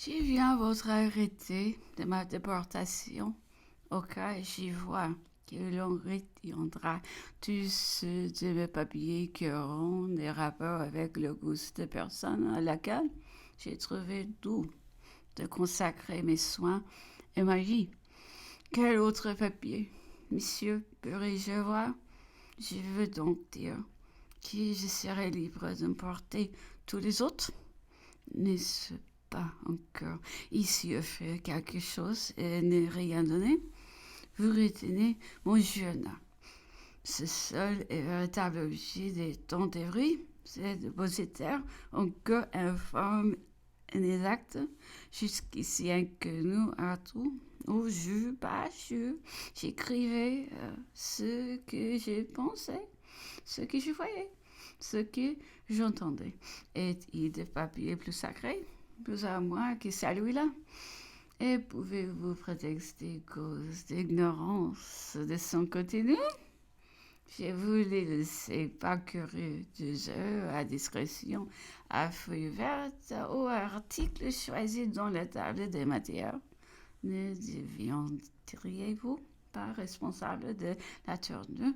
J'y viens votre arrêté de ma déportation, au cas j'y vois que l'on retiendra tous de mes papiers qui auront des rapports avec le goût de personne à laquelle j'ai trouvé doux de consacrer mes soins et ma vie. Quel autre papier, monsieur, pourrais-je voir? Je veux donc dire que je serai libre d'emporter tous les autres. N'est-ce pas encore ici offrir quelque chose et ne rien donner? Vous retenez mon jeune homme. Ce seul et véritable objet des tentèveries, c'est dépositaire, encore informe et inexact, jusqu'ici inconnu à tout. Au jus, pas jus, j'écrivais ce que je pensais, ce que je voyais, ce que j'entendais. Est-il de papier plus sacré, plus à moi que celui-là? Et pouvez-vous prétexter cause d'ignorance de son contenu? Je vous l'ai laissé parcourir 2 heures à discrétion, à feuille verte ou article choisi dans la table des matières. Ne deviendriez-vous pas responsable de la tournure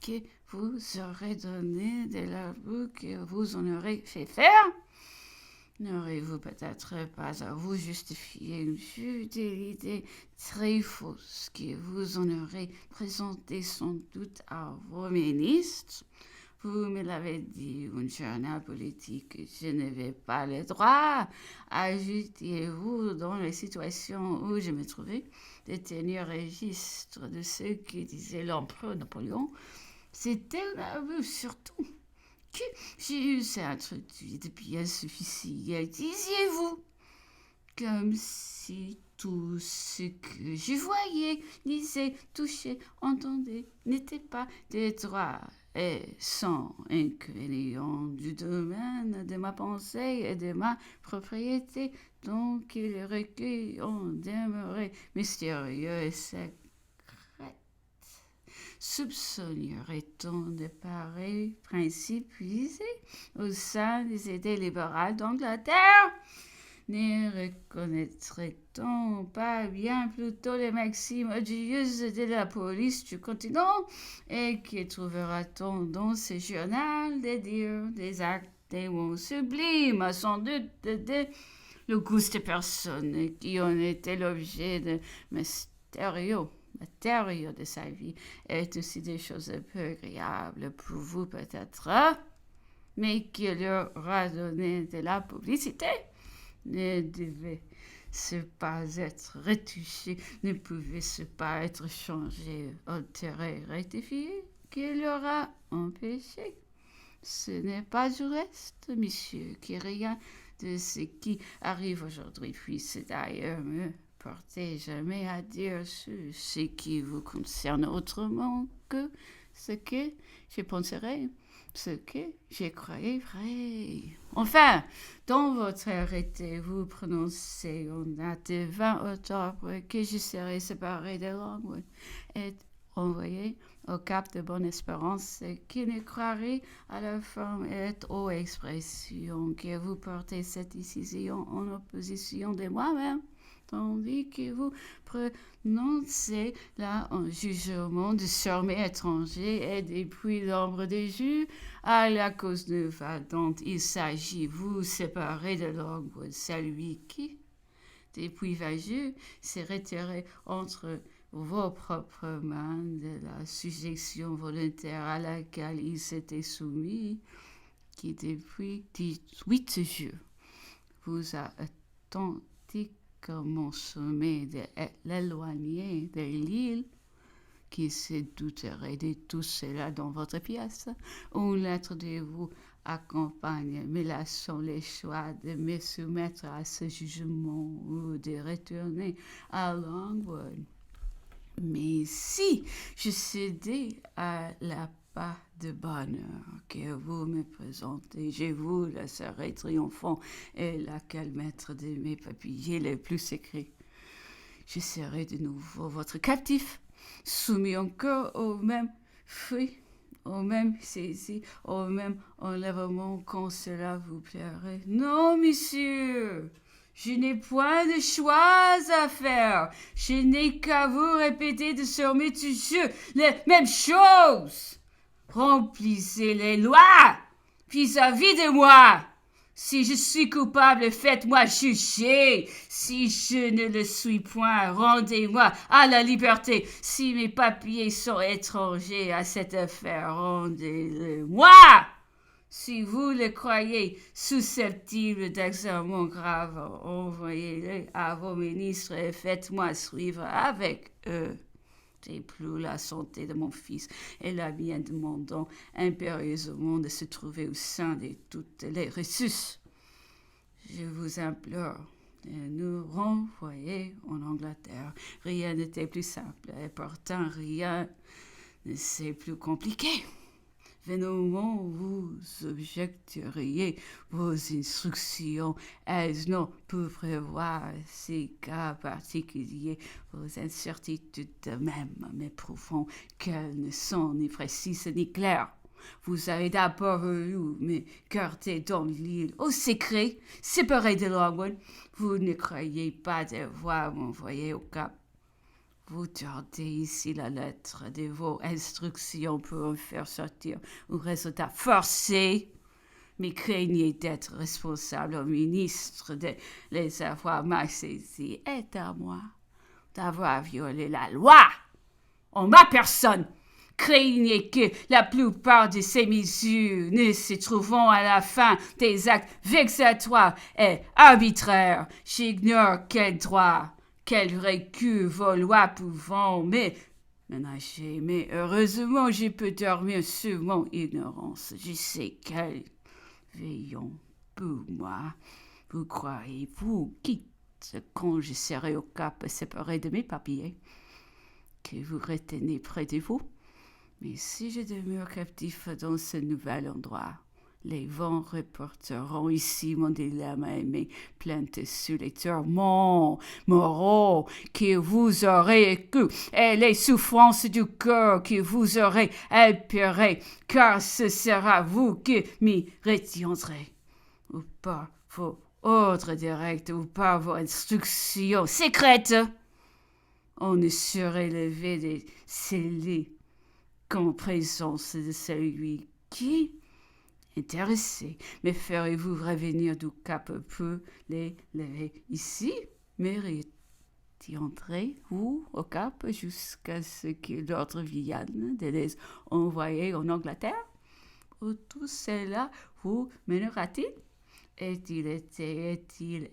que vous aurez donnée de l'aveu que vous en aurez fait faire? N'aurez-vous peut-être pas à vous justifier de l'idée très fausse que vous en aurez présentée sans doute à vos ministres? Vous me l'avez dit, un journal politique, je n'avais pas le droit, ajoutez-vous dans la situation où je me trouvais, de tenir registre de ce que disait l'empereur Napoléon. C'était un aveu surtout que j'ai eu introduit de bien suffisant, disiez-vous, comme si tout ce que je voyais, lisais, touchais, entendais n'était pas des droits et sans inconvénient du domaine de ma pensée et de ma propriété, donc le recueil en demeurait mystérieux et secret. Soupçonnerait-on de pareils principes visés au sein des idées libérales d'Angleterre? Ne reconnaîtrait-on pas bien plutôt les maximes odieuses de la police du continent? Et que trouvera-t-on dans ce journal des dires, des actes, des mots sublimes, sans doute de le goût de personnes qui ont été l'objet de mystérieux matériaux de sa vie est aussi des choses peu agréables pour vous peut-être, mais qui leur aura donné de la publicité? Ne devait-ce pas être retouché, ne pouvait-ce pas être changé, altéré, rectifié, qui l'aura empêché? Ce n'est pas du reste, monsieur, que rien de ce qui arrive aujourd'hui puisse d'ailleurs me porter jamais à dire ce qui vous concerne autrement que ce que je penserais, ce que je croyais vrai. Enfin, dans votre arrêté, vous prononcez en date de 20 octobre que je serai séparé de Longwood et envoyé au Cap de Bonne-Espérance, qui ne croirait à la forme et aux expressions que vous portez cette décision en opposition de moi-même, tandis que vous prononcez là un jugement de sommet étranger et depuis l'ombre des jus à la cause nouvelle dont il s'agit, vous séparer de Longwood, celui qui, depuis 20 jours, s'est retiré entre vos propres mains de la suggestion volontaire à laquelle il s'était soumis, qui depuis 18 jours vous a authentiquement sommé de l'éloigner de l'île, qui se douterait de tout cela dans votre pièce. Une lettre de vous accompagne, me laissant le choix de me soumettre à ce jugement ou de retourner à Longwood. Mais si je cédais à la part de bonheur que vous me présentez, je vous laisserai triomphant et laquelle maître de mes papiers les plus secrets. Je serai de nouveau votre captif, soumis encore au même fruit, au même saisie, au même enlèvement quand cela vous plairait. Non, monsieur, Je n'ai point de choix à faire. Je n'ai qu'à vous répéter désormais toujours les mêmes choses. Remplissez les lois vis-à-vis de moi. Si je suis coupable, faites-moi juger. Si je ne le suis point, rendez-moi à la liberté. Si mes papiers sont étrangers à cette affaire, rendez-le-moi. Si vous le croyez susceptible d'examen grave, envoyez-le à vos ministres et faites-moi suivre avec eux. C'est plus la santé de mon fils et la mienne demandant impérieusement de se trouver au sein de toutes les ressources. Je vous implore de nous renvoyer en Angleterre. Rien n'était plus simple et pourtant rien ne s'est plus compliqué. Venons, vous objecteriez vos instructions. Elles n'ont pu prévoir ces cas particuliers. Vos incertitudes de même m'éprouvant qu'elles ne sont ni précises ni claires. Vous avez d'abord eu me garder dans l'île au secret, séparé de Longwood. Vous ne croyez pas devoir m'envoyer au Cap. Vous tordez ici la lettre de vos instructions pour en faire sortir un résultat forcé, mais craignez d'être responsable au ministre de les avoir mal saisis. Est à moi d'avoir violé la loi en ma personne. Craignez que la plupart de ces mesures ne se trouvant à la fin des actes vexatoires et arbitraires. J'ignore quel droit, quel vécu vos lois pouvant ménager, mais heureusement je peux dormir sur mon ignorance. Je sais quel veillons pour moi. Vous croyez-vous quitte quand je serai au Cap séparé de mes papiers, que vous retenez près de vous? Mais si je demeure captif dans ce nouvel endroit, les vents reporteront ici mon dilemme et mes plaintes sur les tourments moraux que vous aurez écus et les souffrances du cœur que vous aurez épurées, car ce sera vous qui m'y retiendrez, ou par vos ordres directs, ou par vos instructions secrètes. On ne saurait lever des scellés qu'en présence de celui qui, intéressé, me ferez-vous revenir du Cap pour les lever ici? Mériteriez-vous au Cap jusqu'à ce que l'ordre vienne de les envoyer en Angleterre? Ou tout cela vous mènera-t-il? Est-il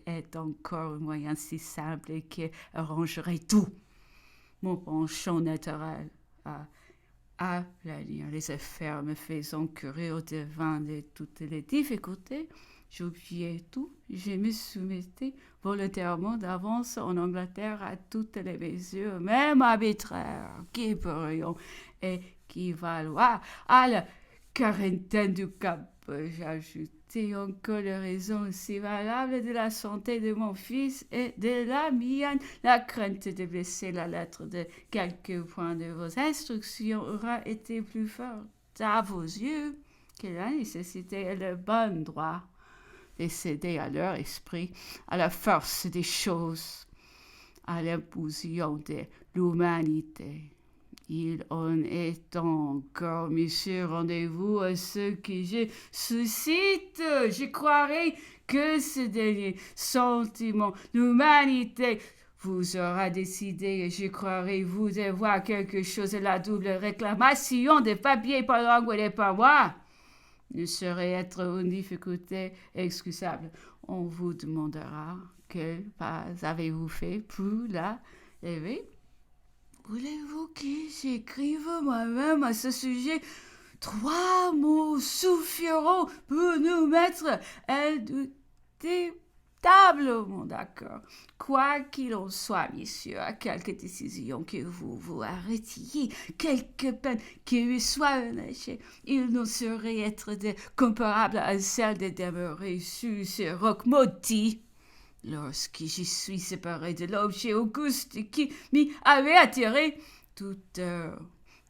est encore un moyen si simple qui arrangerait tout? Mon penchant naturel à planir les affaires me faisant courir au-devant de toutes les difficultés, j'oubliais tout. Je me soumettais volontairement d'avance en Angleterre à toutes les mesures, même arbitraires, qui pourraient équivaloir à la quarantaine du Cap. J'ajoutais encore les raisons aussi valables de la santé de mon fils et de la mienne. La crainte de blesser la lettre de quelques points de vos instructions aura été plus forte à vos yeux que la nécessité et le bon droit de céder à leur esprit, à la force des choses, à l'impulsion de l'humanité. Il en est encore, monsieur, rendez-vous à ce que je suscite. Je croirais que ce dernier sentiment, l'humanité, vous aura décidé et je croirais vous devoir quelque chose de la double réclamation des papiers par Longwood et par moi. Ne saurait être une difficulté excusable. On vous demandera quel pas avez-vous fait pour la lever? Voulez-vous que j'écrive moi-même à ce sujet 3 mots suffiront pour nous mettre indoutablement d'accord. Quoi qu'il en soit, messieurs, à quelque décision que vous arrêtiez, quelque peine qui lui soit lâchée, il ne saurait être comparable à celle de demeurer sur ce roc maudit. Lorsque je suis séparé de l'objet auguste qui m'y avait attiré, toute heure,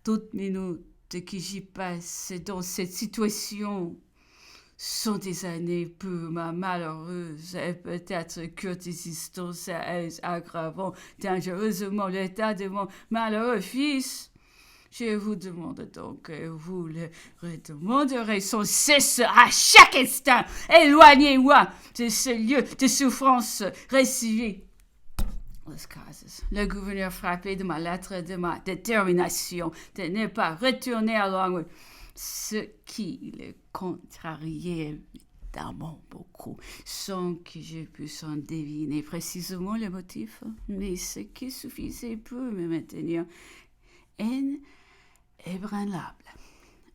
toute minute que j'y passe dans cette situation sont des années peu malheureuses et peut-être que existence est aggravant dangereusement l'état de mon malheureux fils. Je vous demande donc, et vous le redemanderez sans cesse à chaque instant, éloignez-moi de ce lieu de souffrance récivée. Le gouverneur frappé de ma lettre, de ma détermination de ne pas retourner à Longwood, ce qui le contrariait évidemment beaucoup, sans que je puisse en deviner précisément le motif, mais ce qui suffisait pour me maintenir inébranlable.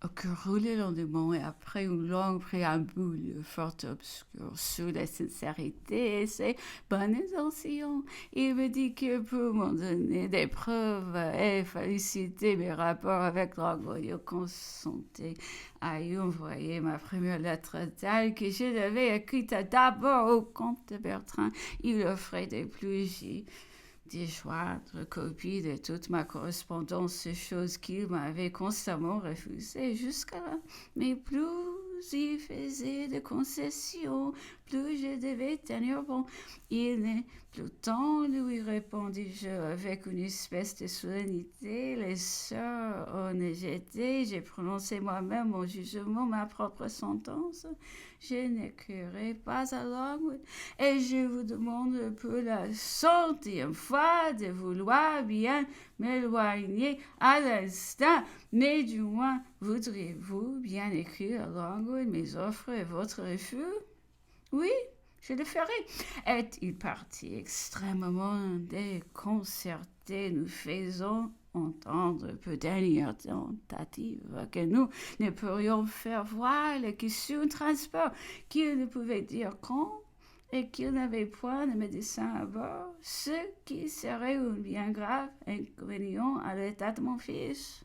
Au cours du lendemain, et après une longue préambule fort obscure sur la sincérité et ses bonnes intentions, il me dit que pour m'en donner des preuves et féliciter mes rapports avec Longwood, il consentait à y envoyer ma première lettre telle que je l'avais écrite d'abord au comte de Bertrand. Il offrait des pluies des joindre copie de toute ma correspondance, chose qu'il m'avait constamment refusée jusqu'à-là. Mais plus il faisait de concessions, plus je devais tenir bon. Il n'est plus temps, lui répondis-je avec une espèce de solennité. Les sœurs en étaient, j'ai prononcé moi-même mon jugement, ma propre sentence. Je n'écrirai pas à Longwood, et je vous demande pour la centième fois de vouloir bien m'éloigner à l'instant, mais du moins voudriez-vous bien écrire à Longwood mes offres et votre refus? Oui, je le ferai. Et il partit extrêmement déconcerté, nous faisant entendre peu dernière tentative que nous ne pourrions faire voir la question de transport, qu'il ne pouvait dire quand et qu'il n'avait point de médecin à bord, ce qui serait un bien grave inconvénient à l'état de mon fils.